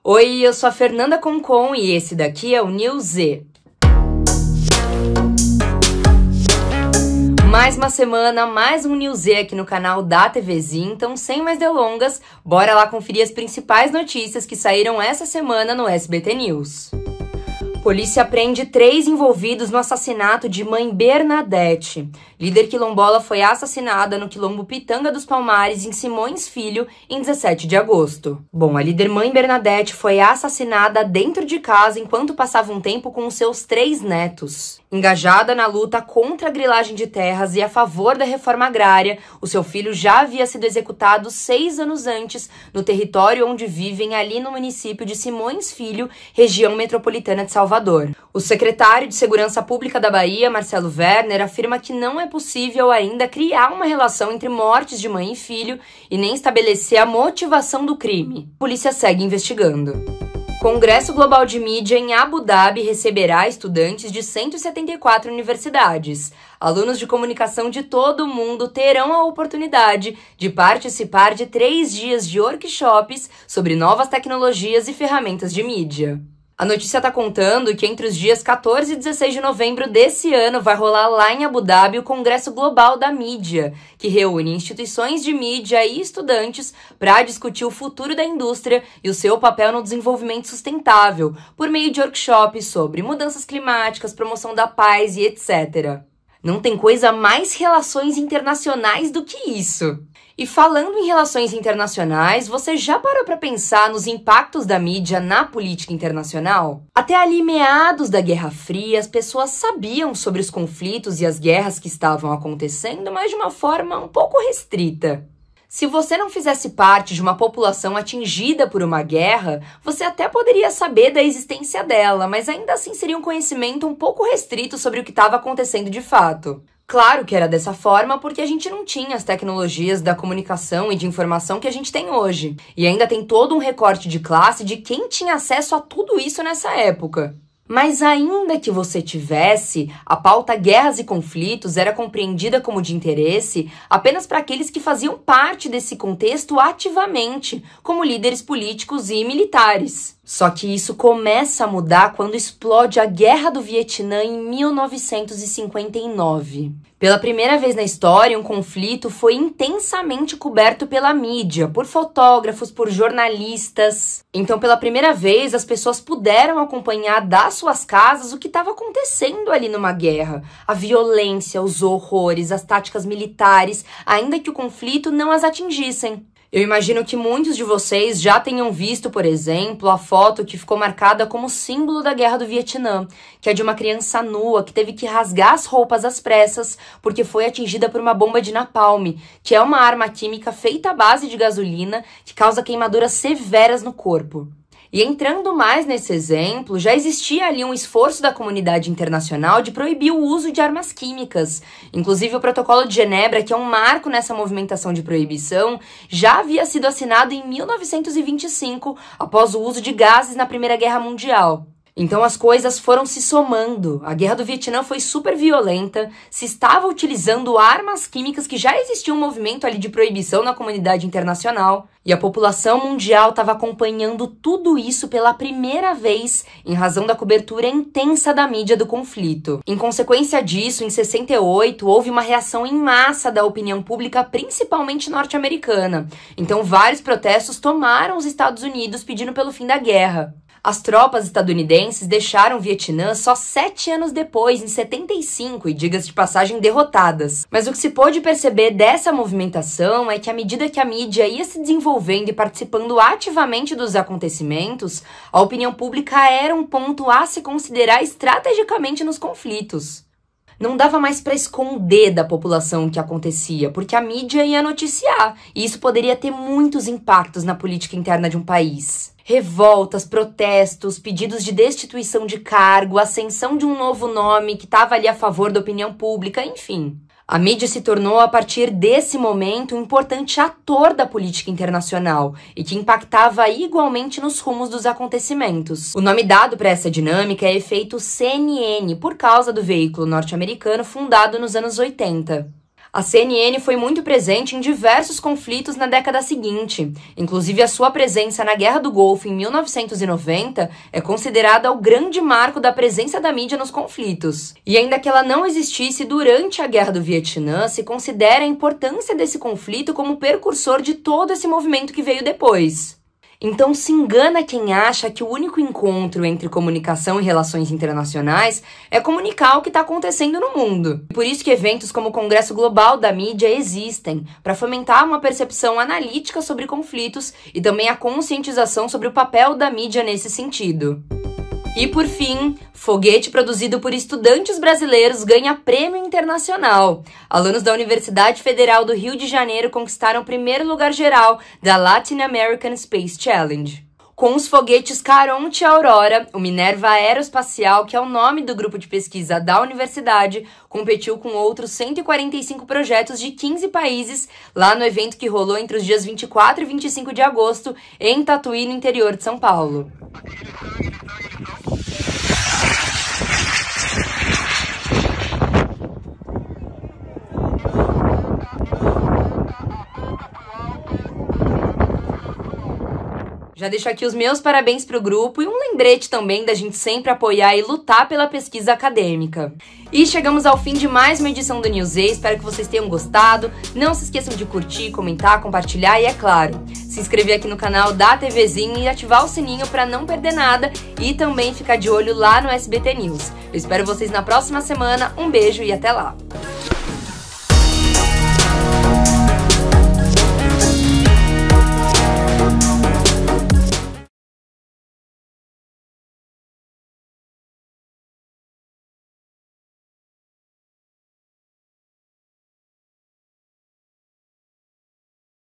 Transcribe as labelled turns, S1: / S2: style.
S1: Oi, eu sou a Fernanda Concon e esse daqui é o News Z. Mais uma semana, mais um News Z aqui no canal da TVzinha, então sem mais delongas, bora lá conferir as principais notícias que saíram essa semana no SBT News. Polícia prende 3 envolvidos no assassinato de mãe Bernadette. Líder quilombola foi assassinada no quilombo Pitanga dos Palmares, em Simões Filho, em 17 de agosto. Bom, a líder mãe Bernadette foi assassinada dentro de casa enquanto passava um tempo com os seus 3 netos. Engajada na luta contra a grilagem de terras e a favor da reforma agrária, o seu filho já havia sido executado 6 anos antes no território onde vivem ali no município de Simões Filho, região metropolitana de Salvador. O secretário de Segurança Pública da Bahia, Marcelo Werner, afirma que não é possível ainda criar uma relação entre mortes de mãe e filho e nem estabelecer a motivação do crime. A polícia segue investigando. Congresso Global de Mídia em Abu Dhabi receberá estudantes de 174 universidades. Alunos de comunicação de todo o mundo terão a oportunidade de participar de 3 dias de workshops sobre novas tecnologias e ferramentas de mídia. A notícia está contando que entre os dias 14 e 16 de novembro desse ano vai rolar lá em Abu Dhabi o Congresso Global da Mídia, que reúne instituições de mídia e estudantes para discutir o futuro da indústria e o seu papel no desenvolvimento sustentável, por meio de workshops sobre mudanças climáticas, promoção da paz e etc. Não tem coisa mais relações internacionais do que isso. E falando em relações internacionais, você já parou para pensar nos impactos da mídia na política internacional? Até ali, meados da Guerra Fria, as pessoas sabiam sobre os conflitos e as guerras que estavam acontecendo, mas de uma forma um pouco restrita. Se você não fizesse parte de uma população atingida por uma guerra, você até poderia saber da existência dela, mas ainda assim seria um conhecimento um pouco restrito sobre o que estava acontecendo de fato. Claro que era dessa forma porque a gente não tinha as tecnologias da comunicação e de informação que a gente tem hoje. E ainda tem todo um recorte de classe de quem tinha acesso a tudo isso nessa época. Mas ainda que você tivesse, a pauta guerras e conflitos era compreendida como de interesse apenas para aqueles que faziam parte desse contexto ativamente, como líderes políticos e militares. Só que isso começa a mudar quando explode a Guerra do Vietnã em 1959. Pela primeira vez na história, um conflito foi intensamente coberto pela mídia, por fotógrafos, por jornalistas. Então, pela primeira vez, as pessoas puderam acompanhar das suas casas o que estava acontecendo ali numa guerra. A violência, os horrores, as táticas militares, ainda que o conflito não as atingissem. Eu imagino que muitos de vocês já tenham visto, por exemplo, a foto que ficou marcada como símbolo da Guerra do Vietnã, que é de uma criança nua que teve que rasgar as roupas às pressas porque foi atingida por uma bomba de napalm, que é uma arma química feita à base de gasolina que causa queimaduras severas no corpo. E entrando mais nesse exemplo, já existia ali um esforço da comunidade internacional de proibir o uso de armas químicas. Inclusive o Protocolo de Genebra, que é um marco nessa movimentação de proibição, já havia sido assinado em 1925, após o uso de gases na Primeira Guerra Mundial. Então as coisas foram se somando. A Guerra do Vietnã foi super violenta, se estava utilizando armas químicas que já existia um movimento ali de proibição na comunidade internacional, e a população mundial estava acompanhando tudo isso pela primeira vez em razão da cobertura intensa da mídia do conflito. Em consequência disso, em 68, houve uma reação em massa da opinião pública, principalmente norte-americana. Então vários protestos tomaram os Estados Unidos pedindo pelo fim da guerra. As tropas estadunidenses deixaram o Vietnã só 7 anos depois, em 75, e diga-se de passagem, derrotadas. Mas o que se pôde perceber dessa movimentação é que à medida que a mídia ia se desenvolvendo e participando ativamente dos acontecimentos, a opinião pública era um ponto a se considerar estrategicamente nos conflitos. Não dava mais para esconder da população o que acontecia, porque a mídia ia noticiar, e isso poderia ter muitos impactos na política interna de um país. Revoltas, protestos, pedidos de destituição de cargo, ascensão de um novo nome que estava ali a favor da opinião pública, enfim. A mídia se tornou, a partir desse momento, um importante ator da política internacional e que impactava igualmente nos rumos dos acontecimentos. O nome dado para essa dinâmica é efeito CNN, por causa do veículo norte-americano fundado nos anos 80. A CNN foi muito presente em diversos conflitos na década seguinte. Inclusive, a sua presença na Guerra do Golfo em 1990 é considerada o grande marco da presença da mídia nos conflitos. E ainda que ela não existisse durante a Guerra do Vietnã, se considera a importância desse conflito como precursor de todo esse movimento que veio depois. Então se engana quem acha que o único encontro entre comunicação e relações internacionais é comunicar o que está acontecendo no mundo. Por isso que eventos como o Congresso Global da Mídia existem, para fomentar uma percepção analítica sobre conflitos e também a conscientização sobre o papel da mídia nesse sentido. E por fim, foguete produzido por estudantes brasileiros ganha prêmio internacional. Alunos da Universidade Federal do Rio de Janeiro conquistaram o primeiro lugar geral da Latin American Space Challenge. Com os foguetes Caronte e Aurora, o Minerva Aeroespacial, que é o nome do grupo de pesquisa da universidade, competiu com outros 145 projetos de 15 países lá no evento que rolou entre os dias 24 e 25 de agosto em Tatuí, no interior de São Paulo. Já deixo aqui os meus parabéns para o grupo e um lembrete também da gente sempre apoiar e lutar pela pesquisa acadêmica. E chegamos ao fim de mais uma edição do News E, espero que vocês tenham gostado. Não se esqueçam de curtir, comentar, compartilhar e, é claro, se inscrever aqui no canal da TVzinha e ativar o sininho para não perder nada e também ficar de olho lá no SBT News. Eu espero vocês na próxima semana, um beijo e até lá!